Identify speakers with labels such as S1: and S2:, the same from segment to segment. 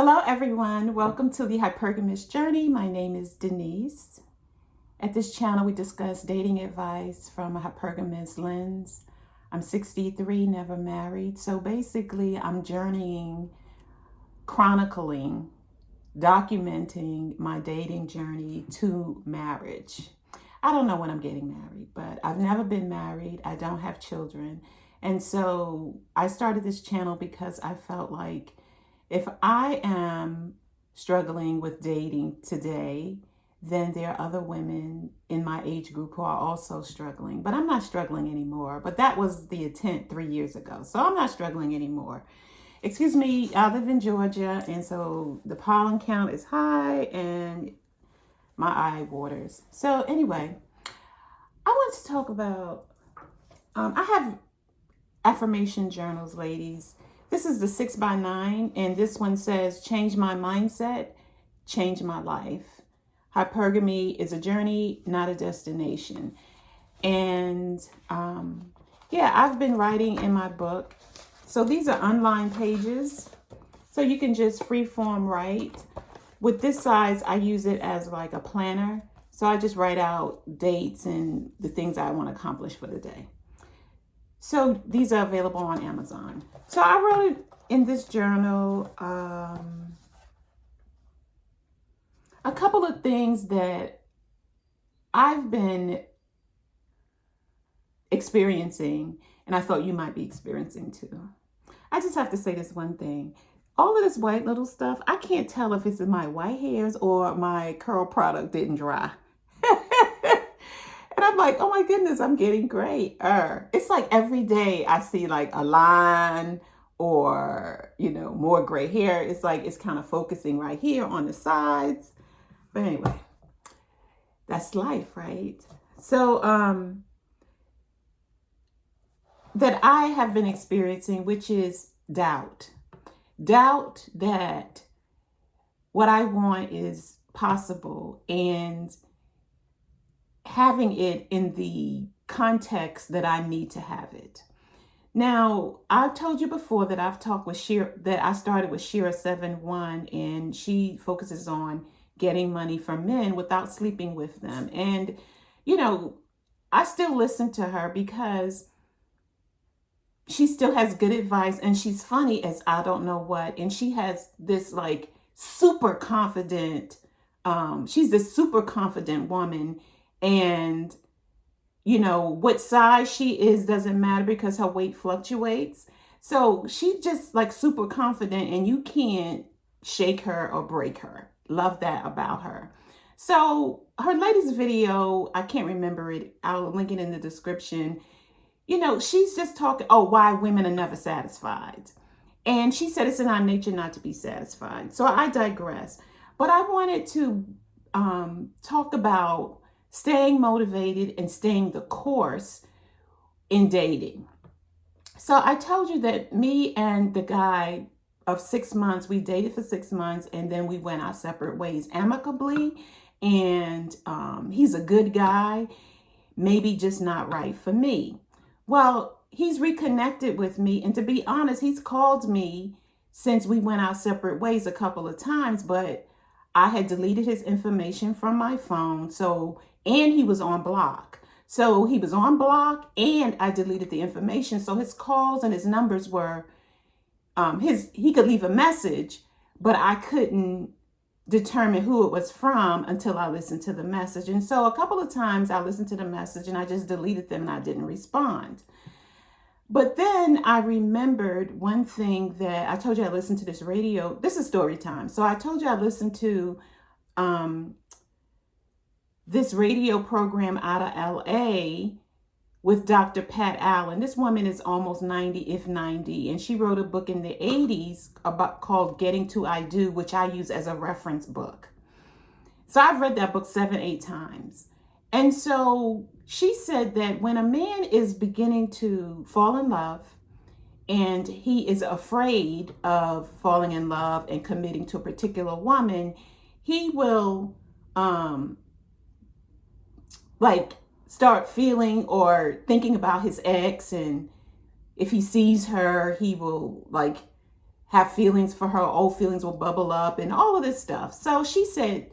S1: Hello, everyone. Welcome to the Hypergamous journey. My name is Denise. At this channel, we discuss dating advice from a hypergamous lens. I'm 63, never married. So basically, I'm journeying, chronicling, documenting my dating journey to marriage. I don't know when I'm getting married, but I've never been married. I don't have children. And so I started this channel because I felt like if I am struggling with dating today, then there are other women in my age group who are also struggling. But I'm not struggling anymore. But that was the intent 3 years ago. So I'm not struggling anymore. Excuse me, I live in Georgia, and so the pollen count is high and my eye waters. So anyway, I want to talk about, I have affirmation journals, ladies. This is the 6x9, and this one says, change my mindset, change my life. Hypergamy is a journey, not a destination. And yeah, I've been writing in my book. So these are online pages. So you can just freeform write. With this size, I use it as like a planner. So I just write out dates and the things I want to accomplish for the day. So these are available on Amazon. So I wrote in this journal a couple of things that I've been experiencing, and I thought you might be experiencing too. I just have to say this one thing. All of this white little stuff, I can't tell if it's my white hairs or my curl product didn't dry. And I'm like, oh my goodness, I'm getting grayer. It's like every day I see like a line or, more gray hair. It's like it's kind of focusing right here on the sides. But anyway, that's life, right? So that I have been experiencing, which is doubt. Doubt that what I want is possible, and having it in the context that I need to have it. Now, I've told you before that I've talked with that I started with Shira 7-1, and she focuses on getting money from men without sleeping with them. And, I still listen to her because she still has good advice, and she's funny as I don't know what. And she has this like super confident, she's this super confident woman. And, what size she is doesn't matter because her weight fluctuates. So she's just like super confident, and you can't shake her or break her. Love that about her. So her latest video, I can't remember it. I'll link it in the description. She's just talking, why women are never satisfied. And she said it's in our nature not to be satisfied. So I digress. But I wanted to talk about staying motivated and staying the course in dating. So I told you that me and the guy of 6 months, we dated for 6 months, and then we went our separate ways amicably. And he's a good guy, maybe just not right for me. Well, he's reconnected with me, and to be honest, he's called me since we went our separate ways a couple of times, but I had deleted his information from my phone. And he was on block. So he was on block, and I deleted the information. So his calls and his numbers were, he could leave a message, but I couldn't determine who it was from until I listened to the message. And so a couple of times I listened to the message and I just deleted them and I didn't respond. But then I remembered one thing that I told you I listened to this radio. This is story time. So I told you I listened to this radio program out of LA with Dr. Pat Allen. This woman is almost 90, if 90, and she wrote a book in the 80s called Getting to I Do, which I use as a reference book. So I've read that book 7-8 times. And so she said that when a man is beginning to fall in love and he is afraid of falling in love and committing to a particular woman, he will start feeling or thinking about his ex, and if he sees her, he will have feelings for her, old feelings will bubble up and all of this stuff. So she said,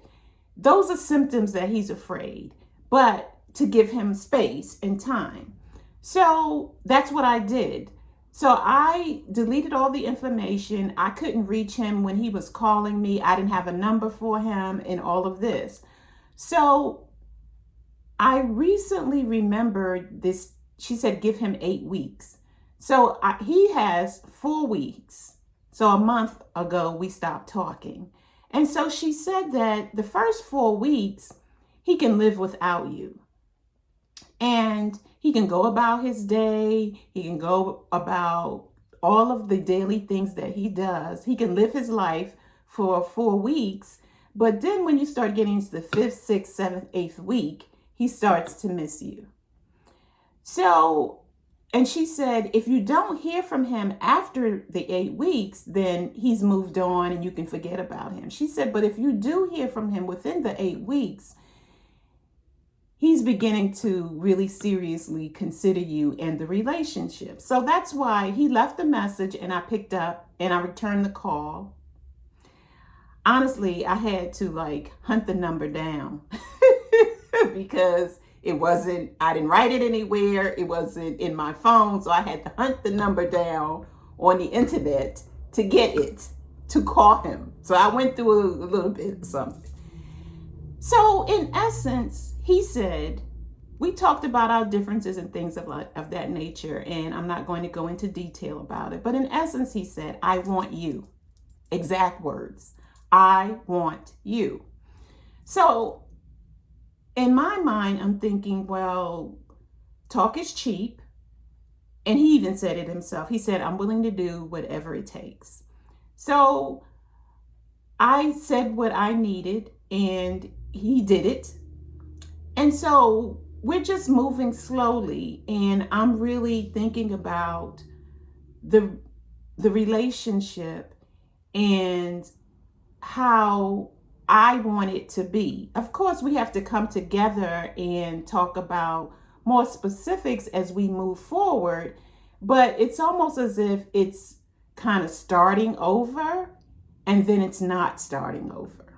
S1: those are symptoms that he's afraid, but to give him space and time. So that's what I did. So I deleted all the information. I couldn't reach him when he was calling me. I didn't have a number for him and all of this. So I recently remembered this. She said, give him 8 weeks. So he has 4 weeks. So a month ago, we stopped talking. And so she said that the first 4 weeks, he can live without you. And he can go about his day. He can go about all of the daily things that he does. He can live his life for 4 weeks. But then when you start getting to the 5th, 6th, 7th, 8th week, he starts to miss you. So, and she said, if you don't hear from him after the 8 weeks, then he's moved on and you can forget about him. She said, but if you do hear from him within the 8 weeks, he's beginning to really seriously consider you and the relationship. So that's why he left the message and I picked up and I returned the call. Honestly, I had to hunt the number down because I didn't write it anywhere. It wasn't in my phone. So I had to hunt the number down on the internet to get it, to call him. So I went through a little bit of something. So in essence, he said, we talked about our differences and things of that nature, and I'm not going to go into detail about it. But in essence, he said, I want you. Exact words. I want you. So in my mind, I'm thinking, well, talk is cheap. And he even said it himself. He said, I'm willing to do whatever it takes. So I said what I needed and he did it. And so we're just moving slowly. And I'm really thinking about the relationship and how I want it to be. Of course, we have to come together and talk about more specifics as we move forward, but it's almost as if it's kind of starting over and then it's not starting over.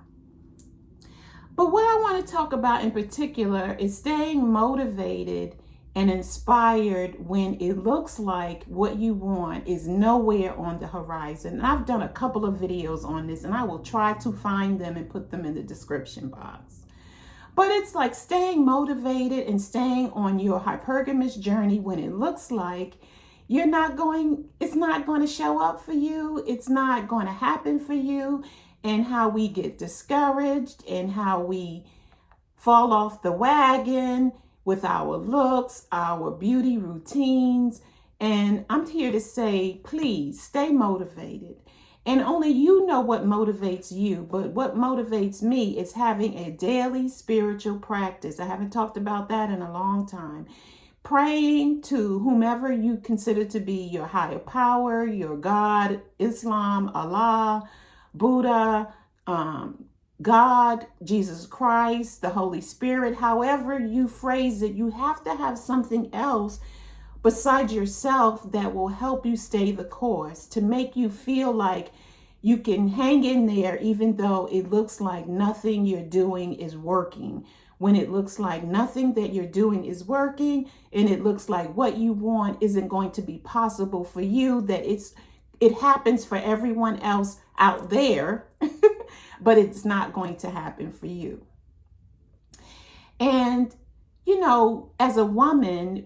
S1: But what I want to talk about in particular is staying motivated and inspired when it looks like what you want is nowhere on the horizon. And I've done a couple of videos on this and I will try to find them and put them in the description box. But it's like staying motivated and staying on your hypergamous journey when it looks like it's not going to show up for you. It's not going to happen for you, and how we get discouraged and how we fall off the wagon with our looks, our beauty routines. And I'm here to say, please stay motivated. And only you know what motivates you. But what motivates me is having a daily spiritual practice. I haven't talked about that in a long time. Praying to whomever you consider to be your higher power, your God, Islam, Allah, Buddha, God, Jesus Christ, the Holy Spirit, however you phrase it, you have to have something else besides yourself that will help you stay the course, to make you feel like you can hang in there even though it looks like nothing you're doing is working. When it looks like nothing that you're doing is working and it looks like what you want isn't going to be possible for you, that it happens for everyone else out there, but it's not going to happen for you. And, as a woman,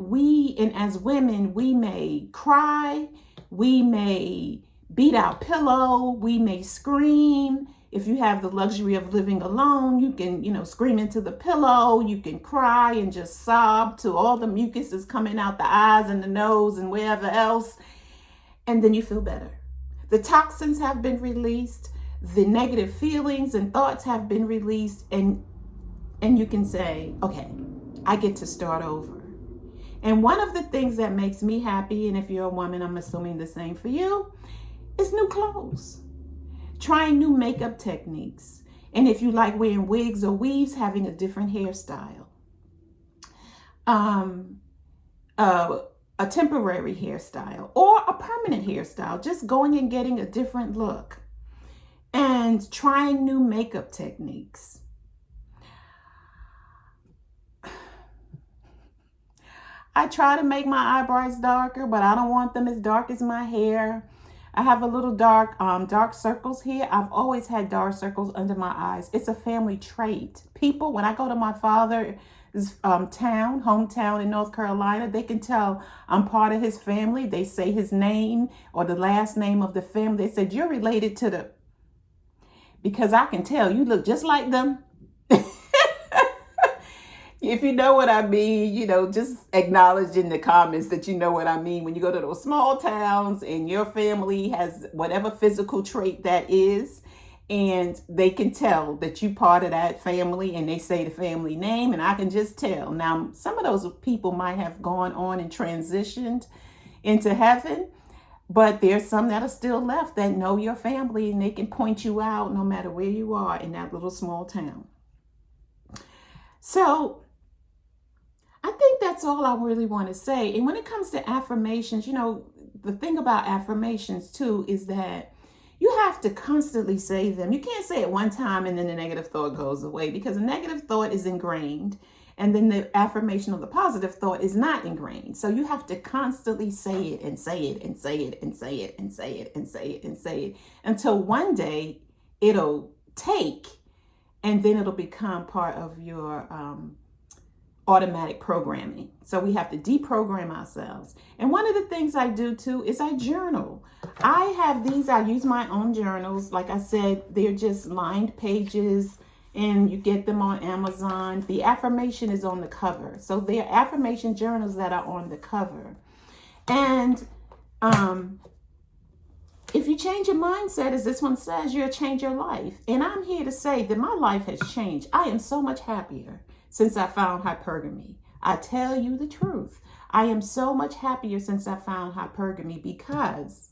S1: as women, we may cry, we may beat our pillow, we may scream. If you have the luxury of living alone, you can, scream into the pillow, you can cry and just sob till all the mucus is coming out the eyes and the nose and wherever else. And then you feel better. The toxins have been released, the negative feelings and thoughts have been released, and you can say, okay, I get to start over. And one of the things that makes me happy, and if you're a woman, I'm assuming the same for you, is new clothes. Trying new makeup techniques. And if you like wearing wigs or weaves, having a different hairstyle. a temporary hairstyle or a permanent hairstyle, just going and getting a different look and trying new makeup techniques. I try to make my eyebrows darker, but I don't want them as dark as my hair. I have a little dark circles here. I've always had dark circles under my eyes. It's a family trait. People, when I go to my father's hometown in North Carolina, they can tell I'm part of his family. They say his name or the last name of the family. They said, you're related to the, because I can tell you look just like them. If you know what I mean, just acknowledge in the comments that you know what I mean. When you go to those small towns and your family has whatever physical trait that is, and they can tell that you part of that family, and they say the family name, and I can just tell. Now, some of those people might have gone on and transitioned into heaven, but there's some that are still left that know your family, and they can point you out no matter where you are in that little small town. So I think that's all I really want to say. And when it comes to affirmations, the thing about affirmations too is that you have to constantly say them. You can't say it one time and then the negative thought goes away, because a negative thought is ingrained, and then the affirmation of the positive thought is not ingrained. So you have to constantly say it and say it and say it and say it and say it and say it and say it until one day it'll take, and then it'll become part of your automatic programming. So we have to deprogram ourselves. And one of the things I do too is I journal. I use my own journals. Like I said, they're just lined pages, and you get them on Amazon. The affirmation is on the cover. So they're affirmation journals that are on the cover. And if you change your mindset, as this one says, you'll change your life. And I'm here to say that my life has changed. I am so much happier since I found hypergamy. I tell you the truth. I am so much happier since I found hypergamy, because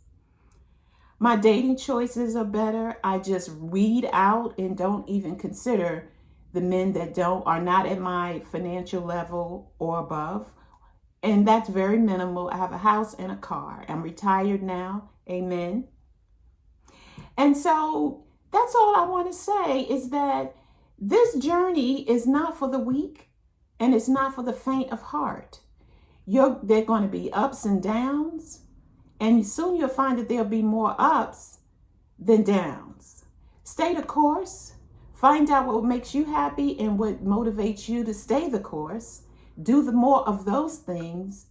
S1: my dating choices are better. I just weed out and don't even consider the men that are not at my financial level or above. And that's very minimal. I have a house and a car. I'm retired now. Amen. And so that's all I want to say, is that this journey is not for the weak, and it's not for the faint of heart. There are going to be ups and downs, and soon you'll find that there'll be more ups than downs. Stay the course. Find out what makes you happy and what motivates you to stay the course. Do the more of those things,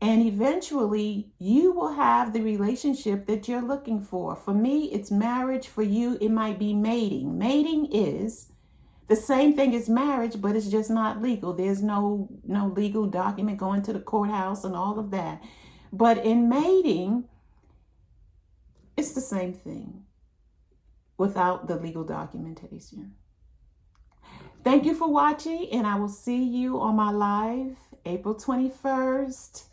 S1: and eventually you will have the relationship that you're looking for. For me, it's marriage. For you, it might be mating. Mating is the same thing as marriage, but it's just not legal. There's no legal document going to the courthouse and all of that. But in mating, it's the same thing without the legal documentation. Thank you for watching, and I will see you on my live April 21st,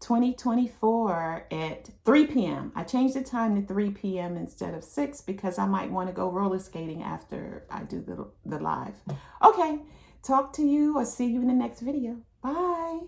S1: 2024 at 3 p.m. I changed the time to 3 p.m. instead of 6 because I might want to go roller skating after I do the live. Okay, talk to you or see you in the next video. Bye.